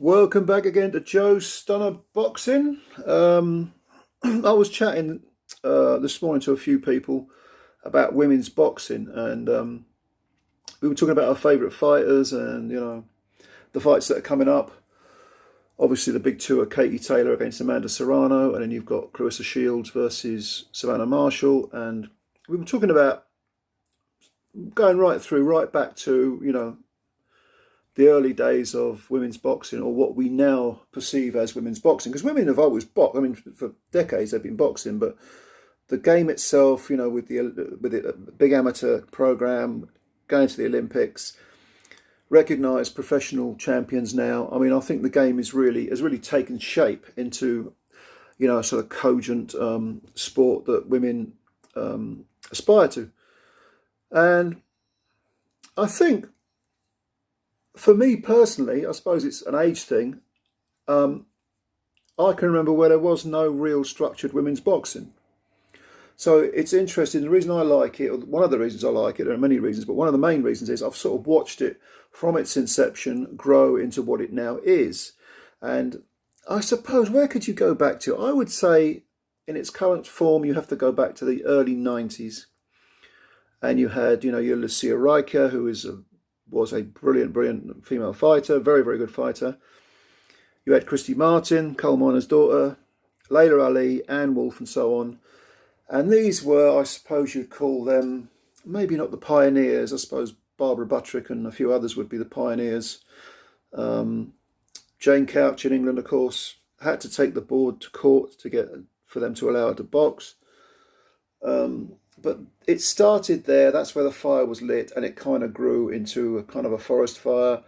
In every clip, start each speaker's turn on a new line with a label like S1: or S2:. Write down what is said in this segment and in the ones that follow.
S1: Welcome back again to Joe Stunner Boxing. I was chatting this morning to a few people about women's boxing, and we were talking about our favourite fighters and the fights that are coming up. Obviously, the big two are Katie Taylor against Amanda Serrano, and then you've got Clarissa Shields versus Savannah Marshall. And we were talking about going right back to the early days of women's boxing, or what we now perceive as women's boxing, because women have always boxed. I mean, for decades they've been boxing, but the game itself, with the big amateur program, going to the Olympics, recognised professional champions now. I mean, I think the game has really taken shape into a sort of cogent sport that women aspire to, and I think, for me personally, I suppose it's an age thing. I can remember where there was no real structured women's boxing. So it's interesting. The reason I like it, or one of the reasons I like it, there are many reasons, but one of the main reasons is I've sort of watched it from its inception grow into what it now is. And I suppose, where could you go back to? I would say in its current form, you have to go back to the early 90s. And you had, your Lucia Riker, who was a brilliant female fighter, very good fighter. You had Christy Martin, coal miner's daughter, Layla Ali, Anne Wolfe, and so on. And these were, I suppose you'd call them, maybe not the pioneers. I suppose Barbara Buttrick and a few others would be the pioneers. Jane Couch in England, of course, had to take the board to court for them to allow her to box. But it started there. That's where the fire was lit, and it kind of grew into a kind of a forest fire.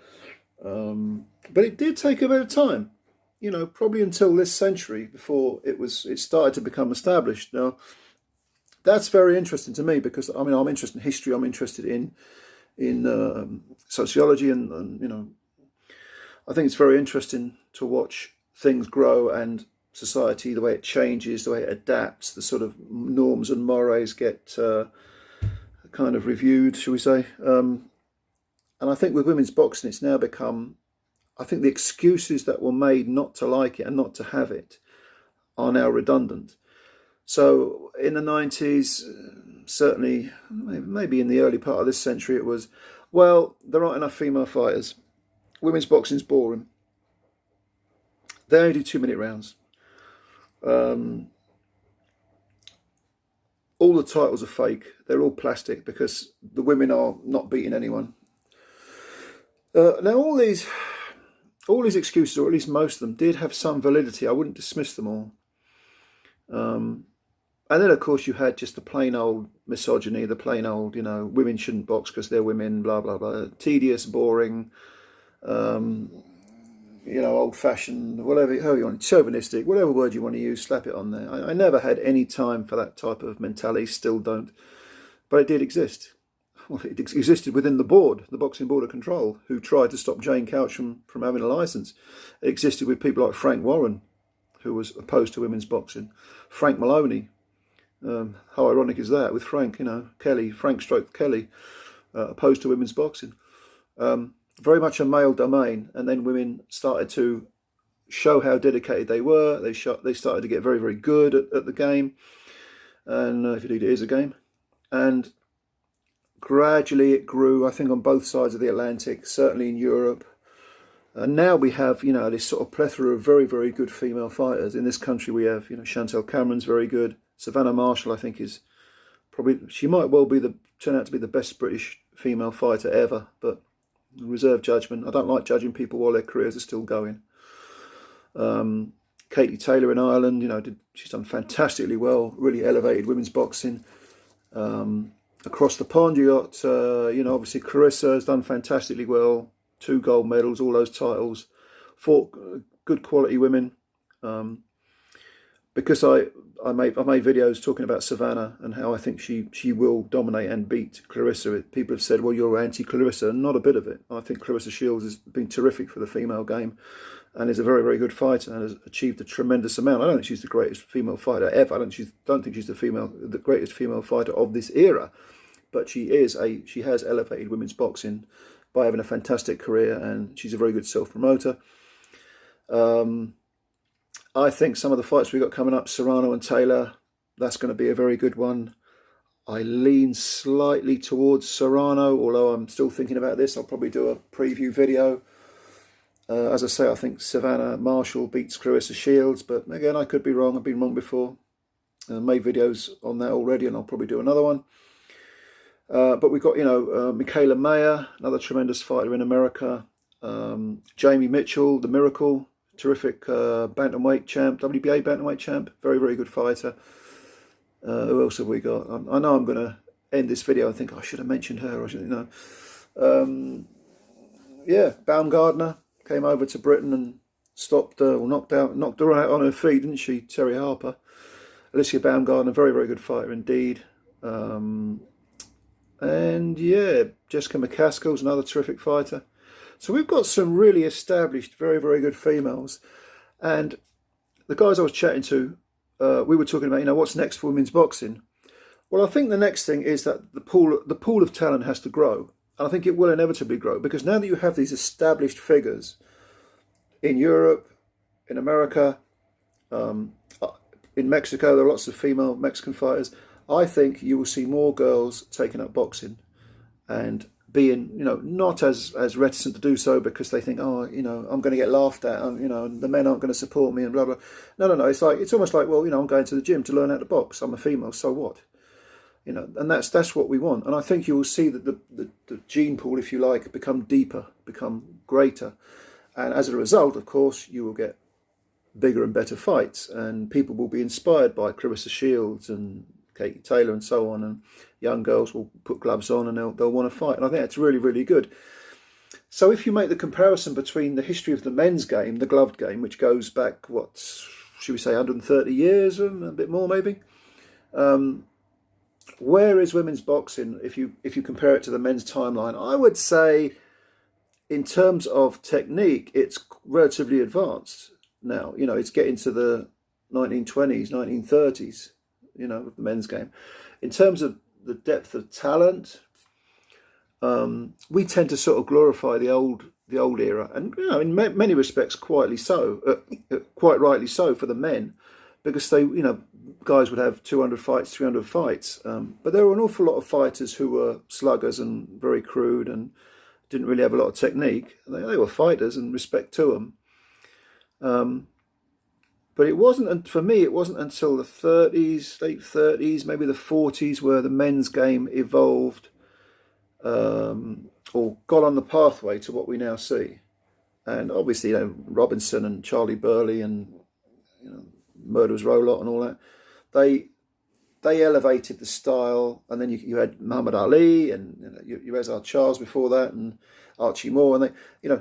S1: But it did take a bit of time, probably until this century before it started to become established. Now, that's very interesting to me, because I'm interested in history. I'm interested in sociology, and I think it's very interesting to watch things grow, and society, the way it changes, the way it adapts, the sort of norms and mores get kind of reviewed, shall we say. And I think with women's boxing, it's now become, I think the excuses that were made not to like it and not to have it are now redundant. So in the 90s, certainly, maybe in the early part of this century, it was, well, there aren't enough female fighters. Women's boxing's boring. They only do 2-minute rounds. All the titles are fake. They're all plastic, because the women are not beating anyone. Now, all these excuses, or at least most of them, did have some validity. I wouldn't dismiss them all. And then, of course, you had just the plain old misogyny, the plain old, women shouldn't box because they're women, blah, blah, blah. Tedious, boring, old-fashioned, whatever you want, chauvinistic, whatever word you want to use, slap it on there. I never had any time for that type of mentality, still don't. But it did exist. Well, it existed within the board, the Boxing Board of Control, who tried to stop Jane Couch from having a licence. It existed with people like Frank Warren, who was opposed to women's boxing. Frank Maloney. How ironic is that, with Frank, Frank stroke Kelly, opposed to women's boxing. Very much a male domain, and then women started to show how dedicated they were. They started to get very good at the game, and if indeed it is a game, and gradually it grew, I think, on both sides of the Atlantic, certainly in Europe. And now we have, this sort of plethora of very good female fighters. In this country we have, Chantel Cameron's very good. Savannah Marshall, I think, is probably, she might well turn out to be the best British female fighter ever, but reserve judgment. I don't like judging people while their careers are still going. Katie Taylor in Ireland, she's done fantastically well, really elevated women's boxing. Across the pond, you got, obviously Clarissa has done fantastically well, 2 gold medals, all those titles, fought good quality women. Because I made videos talking about Savannah and how I think she will dominate and beat Clarissa. People have said, well, you're anti-Clarissa. Not a bit of it. I think Clarissa Shields has been terrific for the female game and is a very good fighter and has achieved a tremendous amount. I don't think she's the greatest female fighter ever. I don't think she's the greatest female fighter of this era, but she has elevated women's boxing by having a fantastic career, and she's a very good self-promoter. I think some of the fights we got coming up, Serrano and Taylor, that's going to be a very good one. I lean slightly towards Serrano, although I'm still thinking about this. I'll probably do a preview video. As I say, I think Savannah Marshall beats Clarissa Shields, but again, I could be wrong. I've been wrong before. Made videos on that already, and I'll probably do another one. But we've got, Michaela Mayer, another tremendous fighter in America. Jamie Mitchell, the Miracle, terrific bantamweight champ, WBA bantamweight champ, very, very good fighter. Who else have we got? I know I'm going to end this video and think I should have mentioned her. Or should, yeah, Baumgardner came over to Britain and knocked her out on her feet, didn't she? Terry Harper. Alicia Baumgardner, very, very good fighter indeed. And yeah, Jessica McCaskill's another terrific fighter. So we've got some really established, very, very good females. And the guys I was chatting to, we were talking about, what's next for women's boxing? Well, I think the next thing is that the pool of talent has to grow. And I think it will inevitably grow, because now that you have these established figures in Europe, in America, in Mexico, there are lots of female Mexican fighters. I think you will see more girls taking up boxing and being, not as reticent to do so because they think, I'm going to get laughed at, the men aren't going to support me and blah, blah. No. It's almost like, well, I'm going to the gym to learn how to box. I'm a female, so what? And that's what we want. And I think you will see that the gene pool, if you like, become deeper, become greater. And as a result, of course, you will get bigger and better fights, and people will be inspired by Clarissa Shields and Katie Taylor and so on, and young girls will put gloves on and they'll want to fight. And I think that's really, really good. So if you make the comparison between the history of the men's game, the gloved game, which goes back, should we say 130 years, a bit more maybe, where is women's boxing if you compare it to the men's timeline? I would say in terms of technique, it's relatively advanced now. It's getting to the 1920s, 1930s, with the men's game. In terms of the depth of talent, we tend to sort of glorify the old era, and in many respects, quite rightly so for the men, because they, guys would have 200 fights, 300 fights, but there were an awful lot of fighters who were sluggers and very crude and didn't really have a lot of technique. They were fighters, and respect to them. But it wasn't, for me, it wasn't until the 30s, late 30s, maybe the 40s, where the men's game evolved or got on the pathway to what we now see. And obviously, Robinson and Charlie Burley and Murderers Row Lot and all that, they elevated the style. And then you had Muhammad Ali and Reza Charles before that, and Archie Moore, and they,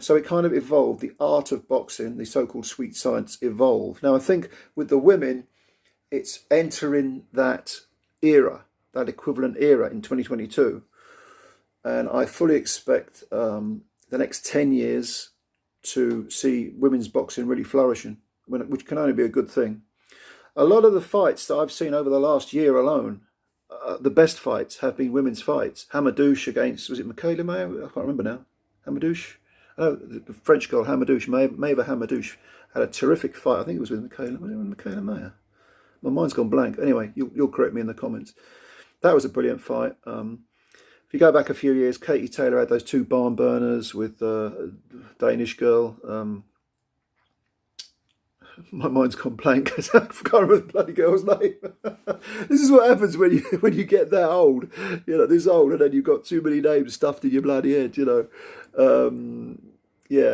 S1: so it kind of evolved. The art of boxing, the so-called sweet science, evolved. Now I think with the women, it's entering that era, that equivalent era in 2022, and I fully expect the next 10 years to see women's boxing really flourishing, which can only be a good thing. A lot of the fights that I've seen over the last year alone, the best fights have been women's fights. Hamadouche against, was it Michaela Mayer? I can't remember now. Hamadouche? Oh, the French girl Hamadouche, Maeva Hamadouche, had a terrific fight. I think it was with Michaela Mayer. My mind's gone blank. Anyway, you'll correct me in the comments. That was a brilliant fight. If you go back a few years, Katie Taylor had those two barn burners with a Danish girl. My mind's gone blank. I can't remember the bloody girl's name. This is what happens when you get that old, this old, and then you've got too many names stuffed in your bloody head, Yeah,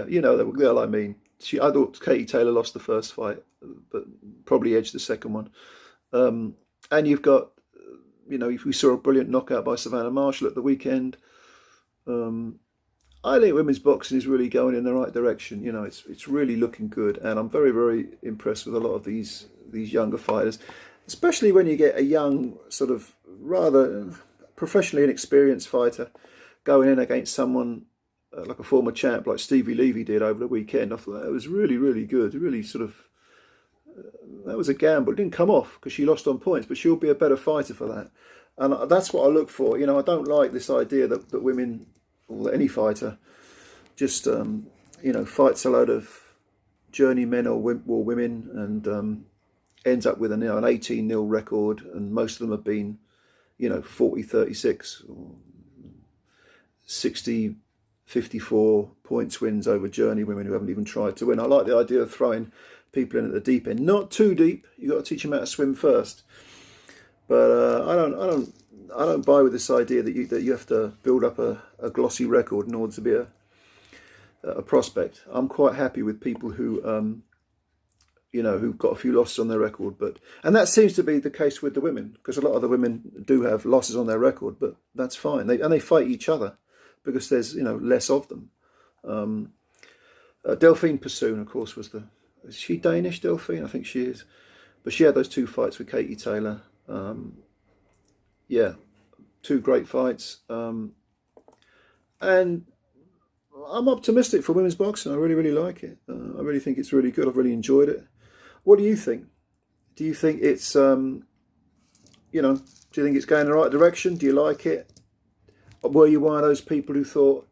S1: the girl I mean. I thought Katie Taylor lost the first fight, but probably edged the second one. And you've got, if we saw a brilliant knockout by Savannah Marshall at the weekend. I think women's boxing is really going in the right direction. It's really looking good, and I'm very, very impressed with a lot of these younger fighters, especially when you get a young, sort of rather professionally inexperienced fighter going in against someone like a former champ like Stevie Levy did over the weekend. I thought that was really, really good. Really sort of, that was a gamble. It didn't come off because she lost on points, but she'll be a better fighter for that. And that's what I look for. I don't like this idea that women, or any fighter, just fights a load of journeymen or women, and ends up with an 18-0 record, and most of them have been 40-36 or 60-54 points wins over journey women who haven't even tried to win. I like the idea of throwing people in at the deep end, not too deep. You got to teach them how to swim first. But I don't buy with this idea that you have to build up a glossy record in order to be a prospect. I'm quite happy with people who who've got a few losses on their record, and that seems to be the case with the women, because a lot of the women do have losses on their record, but that's fine. They fight each other because there's less of them. Delphine Pursoon, of course, is she Danish, Delphine? I think she is, but she had those 2 fights with Katie Taylor. Yeah, 2 great fights, and I'm optimistic for women's boxing. I really, really like it. I really think it's really good. I've really enjoyed it. What do you think? Do you think it's, do you think it's going in the right direction? Do you like it? Or were you one of those people who thought,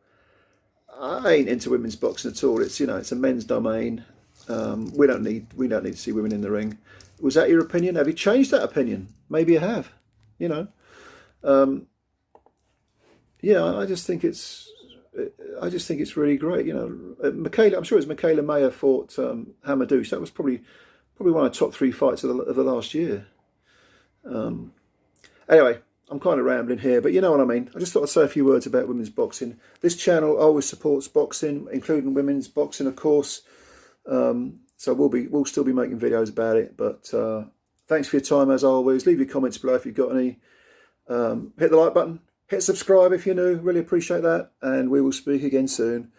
S1: I ain't into women's boxing at all. It's, it's a men's domain. We don't need to see women in the ring. Was that your opinion? Have you changed that opinion? Maybe you have. Yeah, I just think it's really great. Michaela, I'm sure it was Michaela Mayer fought Hamadouche. That was probably one of the top 3 fights of the last year. Anyway, I'm kind of rambling here, but you know what I mean. I just thought I'd say a few words about women's boxing. This channel always supports boxing, including women's boxing, of course. So we'll still be making videos about it. But thanks for your time as always. Leave your comments below if you've got any. Hit the like button. Hit subscribe if you're new. Really appreciate that. And we will speak again soon.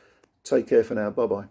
S1: Take care for now. Bye-bye.